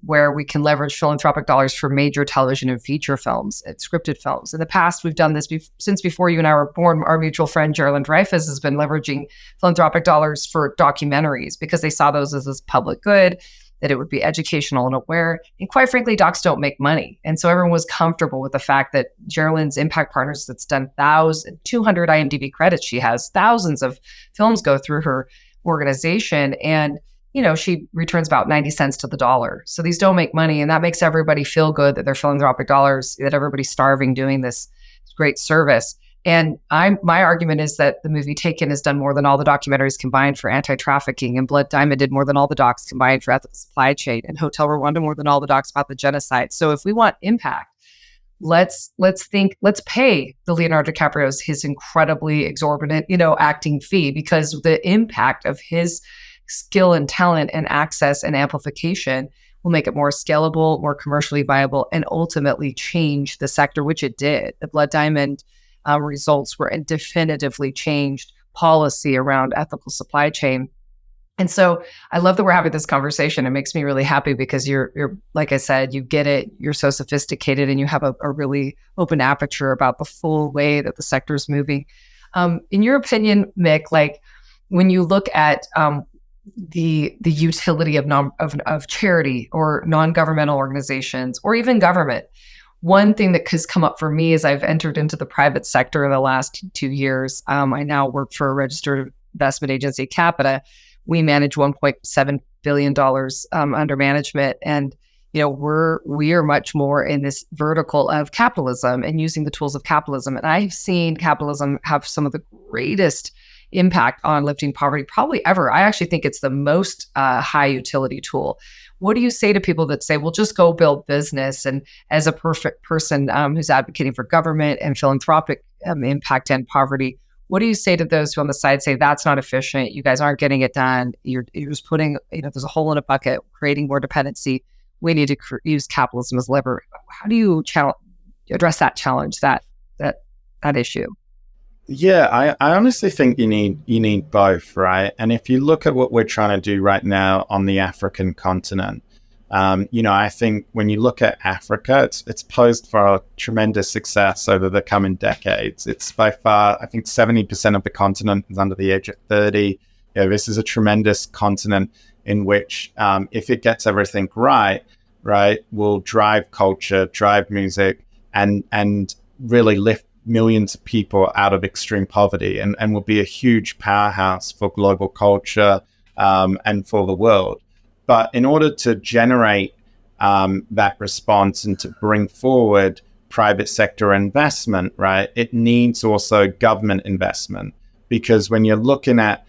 where we can leverage philanthropic dollars for major television and feature films and scripted films. In the past, we've done this since before you and I were born. Our mutual friend, Geraldine Dreyfus, has been leveraging philanthropic dollars for documentaries because they saw those as this public good, that it would be educational and aware. And quite frankly, docs don't make money. And so everyone was comfortable with the fact that Geraldine's Impact Partners, that's done 200 IMDb credits. She has thousands of films go through her organization. And, she returns about 90 cents to the dollar. So these don't make money. And that makes everybody feel good that they're philanthropic dollars, that everybody's starving doing this great service. And my argument is that the movie Taken has done more than all the documentaries combined for anti-trafficking, and Blood Diamond did more than all the docs combined for ethical supply chain, and Hotel Rwanda more than all the docs about the genocide. So if we want impact, let's pay the Leonardo DiCaprio's his incredibly exorbitant, acting fee, because the impact of his skill and talent and access and amplification will make it more scalable, more commercially viable, and ultimately change the sector, which it did. The Blood Diamond results were definitively changed policy around ethical supply chain. And so I love that we're having this conversation. It makes me really happy because you're like I said, you get it, you're so sophisticated, and you have a really open aperture about the full way that the sector is moving. In your opinion, Mick, like when you look at the utility of charity or non-governmental organizations or even government, one thing that has come up for me as I've entered into the private sector in the last 2 years, I now work for a registered investment agency, Capita. We manage $1.7 billion under management. And, we are much more in this vertical of capitalism and using the tools of capitalism. And I've seen capitalism have some of the greatest impact on lifting poverty probably ever. I actually think it's the most high utility tool. What do you say to people that say, well, just go build business? And as a perfect person who's advocating for government and philanthropic impact and poverty, what do you say to those who on the side say, that's not efficient, you guys aren't getting it done, you're just putting, there's a hole in a bucket, creating more dependency, we need to use capitalism as lever? How do you address that challenge, that issue? Yeah, I honestly think you need both, right? And if you look at what we're trying to do right now on the African continent, I think when you look at Africa, it's posed for a tremendous success over the coming decades. It's by far, I think 70% of the continent is under the age of 30. This is a tremendous continent in which, if it gets everything right, will drive culture, drive music, and really lift millions of people out of extreme poverty, and will be a huge powerhouse for global culture and for the world. But in order to generate that response and to bring forward private sector investment, it needs also government investment. Because when you're looking at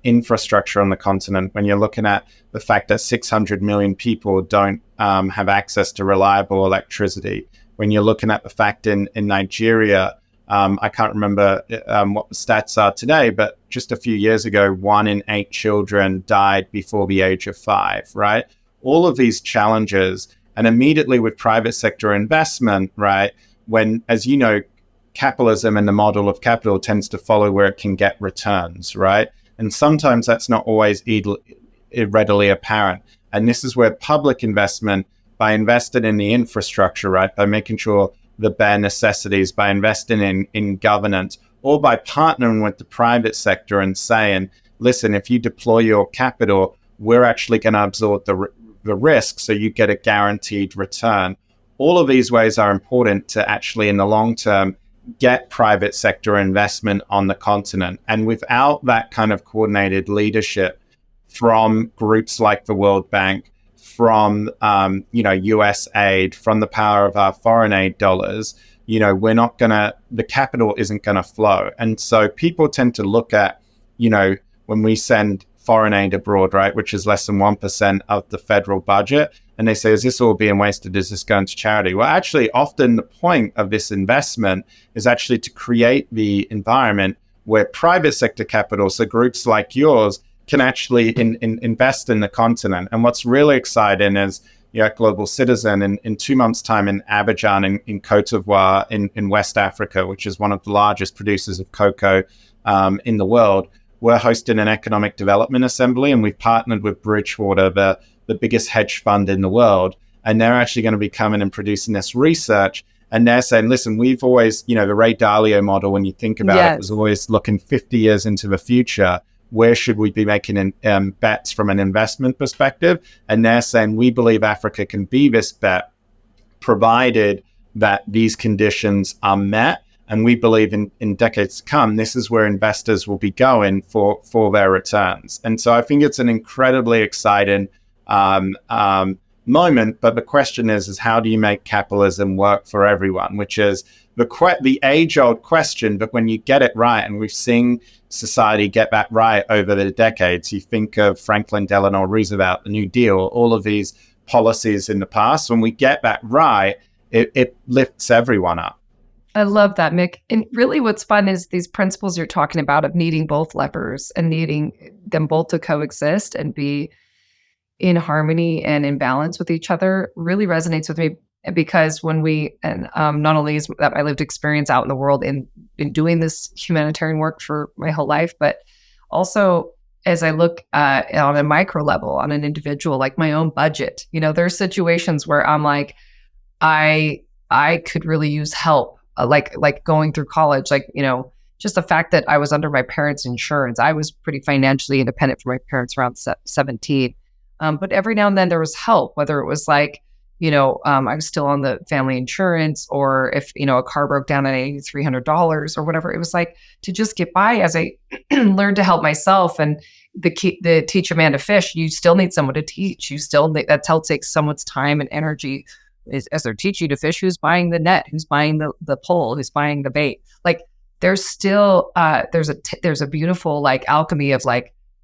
infrastructure on the continent, when you're looking at the fact that 600 million people don't have access to reliable electricity, when you're looking at the fact in Nigeria, I can't remember what the stats are today, but just a few years ago, 1 in 8 children died before the age of 5, right? All of these challenges, and immediately with private sector investment, when, as you know, capitalism and the model of capital tends to follow where it can get returns, right? And sometimes that's not always readily apparent. And this is where public investment, by investing in the infrastructure, by making sure the bare necessities, by investing in governance, or by partnering with the private sector and saying, listen, if you deploy your capital, we're actually going to absorb the risk so you get a guaranteed return. All of these ways are important to actually, in the long term, get private sector investment on the continent. And without that kind of coordinated leadership from groups like the World Bank, from US aid, from the power of our foreign aid dollars, the capital isn't going to flow. And so people tend to look at, when we send foreign aid abroad, which is less than 1% of the federal budget, and they say, is this all being wasted? Is this going to charity? Well, actually, often the point of this investment is actually to create the environment where private sector capital, so groups like yours, can actually invest in the continent. And what's really exciting is, at Global Citizen in 2 months' time in Abidjan in Cote d'Ivoire in West Africa, which is one of the largest producers of cocoa in the world. We're hosting an economic development assembly, and we've partnered with Bridgewater, the biggest hedge fund in the world. And they're actually going to be coming and producing this research. And they're saying, listen, we've always, the Ray Dalio model, when you think about it, was always looking 50 years into the future. Where should we be making bets from an investment perspective? And they're saying, we believe Africa can be this bet, provided that these conditions are met. And we believe in decades to come, this is where investors will be going for their returns. And so I think it's an incredibly exciting moment. But the question is how do you make capitalism work for everyone, which is the age-old question. But when you get it right, and we've seen society get that right over the decades, you think of Franklin Delano Roosevelt, the New Deal, all of these policies in the past. When we get that right, it lifts everyone up. I love that, Mick. And really what's fun is these principles you're talking about of needing both levers and needing them both to coexist and be in harmony and in balance with each other really resonates with me, because when not only is that my lived experience out in the world in doing this humanitarian work for my whole life, but also as I look on a micro level, on an individual, like my own budget, there's situations where I'm like, I could really use help, like going through college, just the fact that I was under my parents' insurance. I was pretty financially independent from my parents around 17. But every now and then there was help, whether it was I was still on the family insurance, or if, a car broke down at $300 or whatever, it was like to just get by as I learned to help myself. And the teach a man to fish, you still need someone to teach. That takes someone's time and energy as they're teaching you to fish. Who's buying the net? Who's buying the pole? Who's buying the bait? There's still, there's a beautiful alchemy of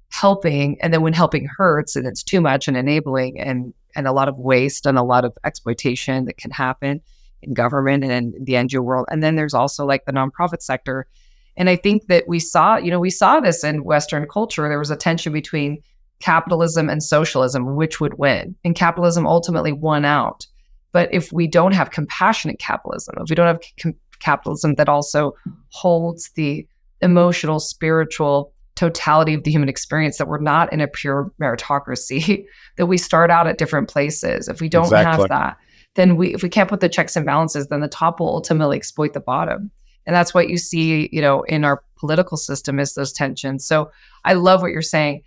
helping, and then when helping hurts and it's too much and enabling and a lot of waste and a lot of exploitation that can happen in government and in the NGO world. And then there's also the nonprofit sector. And I think that we saw this in Western culture. There was a tension between capitalism and socialism, which would win, and capitalism ultimately won out. But if we don't have compassionate capitalism, if we don't have capitalism that also holds the emotional, spiritual totality of the human experience, that we're not in a pure meritocracy, that we start out at different places. If we don't have that, then if we can't put the checks and balances, then the top will ultimately exploit the bottom. And that's what you see, in our political system, is those tensions. So I love what you're saying.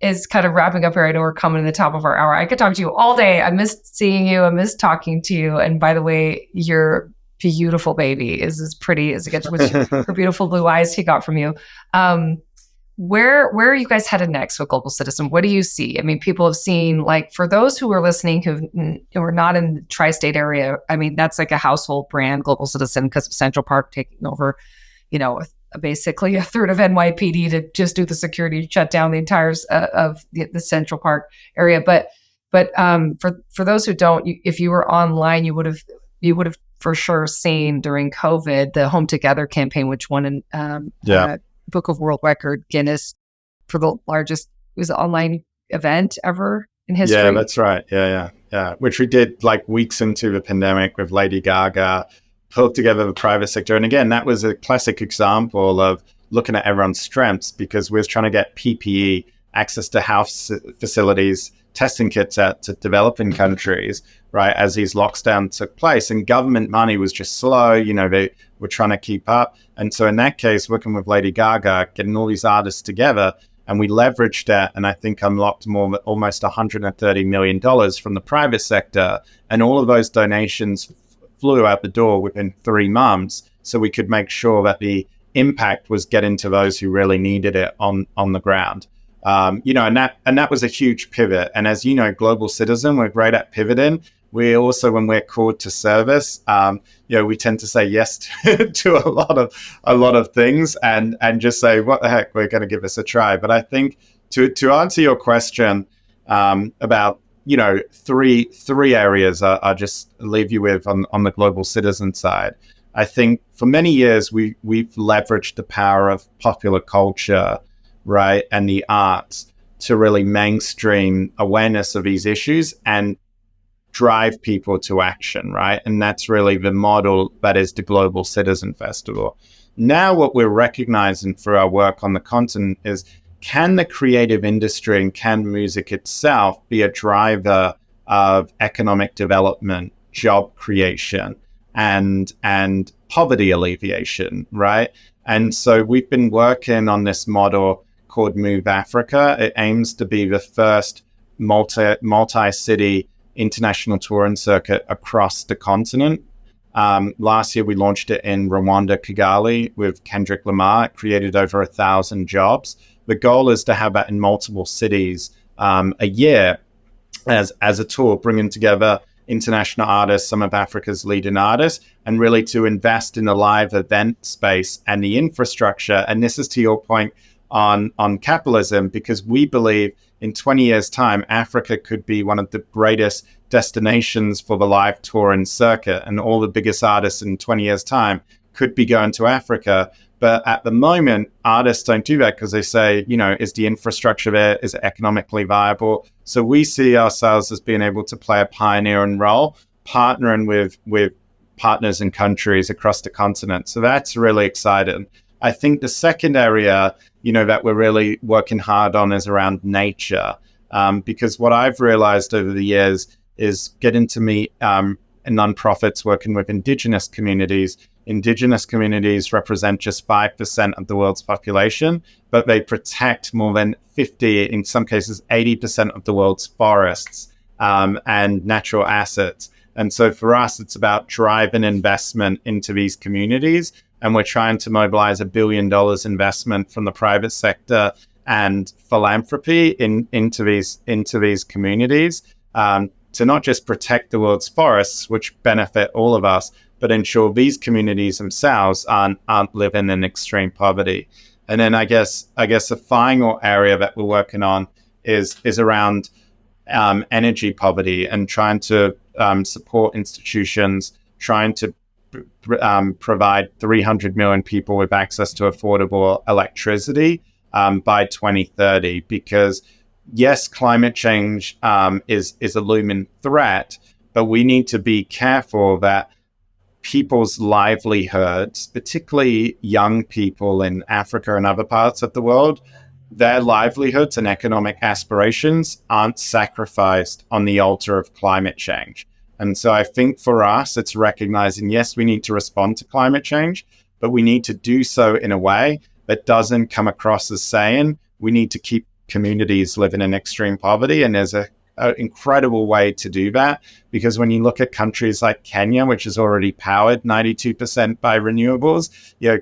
Is kind of wrapping up here. I know we're coming to the top of our hour. I could talk to you all day. I missed seeing you. I missed talking to you. And by the way, your beautiful baby is as pretty as it gets with her beautiful blue eyes he got from you. Where are you guys headed next with Global Citizen? What do you see? I mean, people have seen, for those who are listening who are not in the tri-state area, I mean, that's a household brand, Global Citizen, because of Central Park taking over, basically a third of NYPD to just do the security, shut down the entire of the Central Park area. But for those who don't, if you were online, you would have for sure seen during COVID the Home Together campaign, which won an Book of World Record Guinness for the largest online event ever in history. Yeah, that's right. Yeah. Which we did weeks into the pandemic with Lady Gaga, pulled together the private sector. And again, that was a classic example of looking at everyone's strengths, because we were trying to get PPE, access to house facilities, testing kits out to developing countries, right, as these lockdowns took place. And government money was just slow. They were trying to keep up. And so in that case, working with Lady Gaga, getting all these artists together, and we leveraged that, and I think unlocked almost $130 million from the private sector. And all of those donations flew out the door within 3 months, so we could make sure that the impact was getting to those who really needed it on the ground. And that was a huge pivot. And as you know, Global Citizen, we're great at pivoting. We also, when we're called to service, we tend to say yes to a lot of things and just say, what the heck, we're going to give this a try. But I think to answer your question about three areas I'll just leave you with on the Global Citizen side. I think for many years we've leveraged the power of popular culture, right, and the arts to really mainstream awareness of these issues and drive people to action, right? And that's really the model that is the Global Citizen Festival. Now, what we're recognizing through our work on the continent is, can the creative industry and can music itself be a driver of economic development, job creation, and poverty alleviation, right? And so we've been working on this model called Move Africa. It aims to be the first multi-city international touring circuit across the continent. Last year, we launched it in Rwanda, Kigali, with Kendrick Lamar. It created over 1,000 jobs. The goal is to have that in multiple cities a year as a tour, bringing together international artists, some of Africa's leading artists, and really to invest in the live event space and the infrastructure. And this is to your point on capitalism, because we believe in 20 years' time, Africa could be one of the greatest destinations for the live touring circuit, and all the biggest artists in 20 years' time could be going to Africa. But at the moment, artists don't do that because they say, is the infrastructure there? Is it economically viable? So we see ourselves as being able to play a pioneering role, partnering with partners and countries across the continent. So that's really exciting. I think the second area, that we're really working hard on is around nature, because what I've realized over the years is getting to meet nonprofits working with indigenous communities. Indigenous communities represent just 5% of the world's population, but they protect more than 50, in some cases 80% of the world's forests and natural assets. And so for us, it's about driving investment into these communities. And we're trying to mobilize $1 billion investment from the private sector and philanthropy into these communities to not just protect the world's forests, which benefit all of us, but ensure these communities themselves aren't living in extreme poverty. And then I guess the final area that we're working on is around energy poverty, and trying to support institutions, trying to provide 300 million people with access to affordable electricity by 2030. Because yes, climate change is a looming threat, but we need to be careful that people's livelihoods, particularly young people in Africa and other parts of the world, their livelihoods and economic aspirations aren't sacrificed on the altar of climate change. And so I think for us, it's recognizing, yes, we need to respond to climate change, but we need to do so in a way that doesn't come across as saying we need to keep communities living in extreme poverty. And there's an incredible way to do that, because when you look at countries like Kenya, which is already powered 92% by renewables,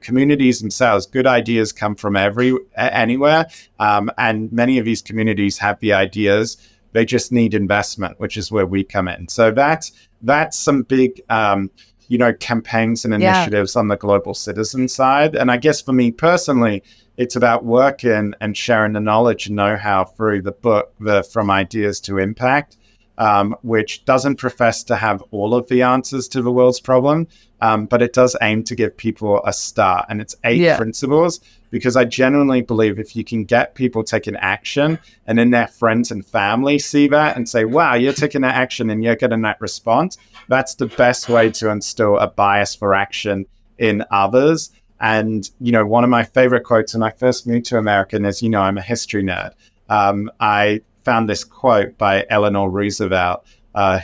communities themselves, good ideas come from anywhere. And many of these communities have the ideas. They just need investment, which is where we come in. So that's some big, campaigns and initiatives on the Global Citizen side. And I guess for me personally, it's about working and sharing the knowledge and know-how through the book, From Ideas to Impact, which doesn't profess to have all of the answers to the world's problem, but it does aim to give people a start. And it's 8 principles, because I genuinely believe if you can get people taking action, and then their friends and family see that and say, wow, you're taking that action and you're getting that response, that's the best way to instill a bias for action in others. And, one of my favorite quotes when I first moved to America, and as you know, I'm a history nerd, I found this quote by Eleanor Roosevelt,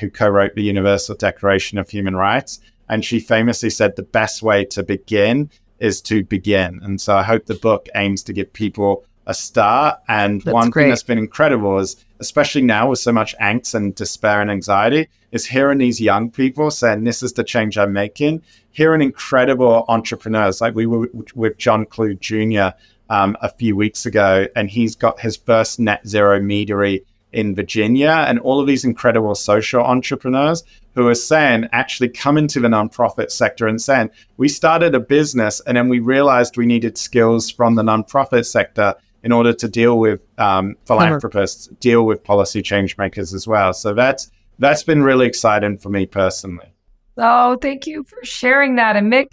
who co-wrote the Universal Declaration of Human Rights. And she famously said, the best way to begin is to begin. And so I hope the book aims to give people a start. And one thing that's been incredible is, especially now with so much angst and despair and anxiety, is hearing these young people saying, this is the change I'm making. Hearing incredible entrepreneurs, like we were with John Clute Jr. A few weeks ago, and he's got his first net zero meadery in Virginia, and all of these incredible social entrepreneurs who are saying, actually come into the nonprofit sector and saying, we started a business and then we realized we needed skills from the nonprofit sector in order to deal with philanthropists, deal with policy change makers as well. So that's been really exciting for me personally. Oh, thank you for sharing that. And Mick,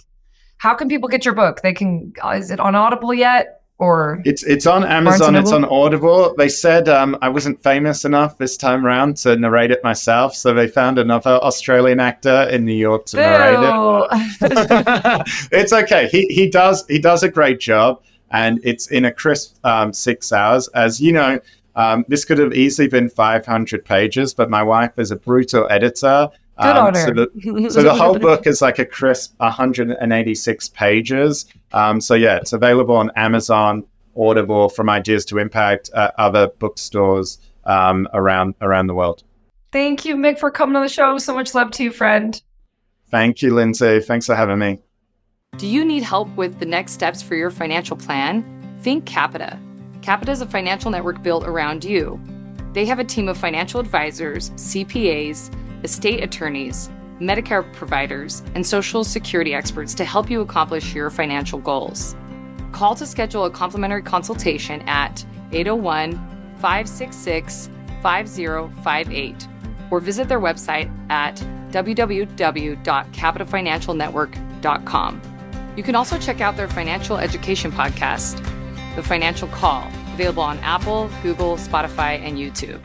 how can people get your book? Is it on Audible yet? or It's on Amazon. It's on Audible. They said I wasn't famous enough this time around to narrate it myself, so they found another Australian actor in New York to narrate it. It's okay. He does a great job, and it's in a crisp 6 hours. As you know, this could have easily been 500 pages, but my wife is a brutal editor. Good on her. So the whole book is like a crisp 186 pages. So yeah, it's available on Amazon, Audible, From Ideas to Impact, other bookstores around the world. Thank you, Mick, for coming on the show. So much love to you, friend. Thank you, Lindsay. Thanks for having me. Do you need help with the next steps for your financial plan? Think Capita. Capita is a financial network built around you. They have a team of financial advisors, CPAs, estate attorneys, Medicare providers, and Social Security experts to help you accomplish your financial goals. Call to schedule a complimentary consultation at 801-566-5058 or visit their website at www.capitafinancialnetwork.com. You can also check out their financial education podcast, The Financial Call, available on Apple, Google, Spotify, and YouTube.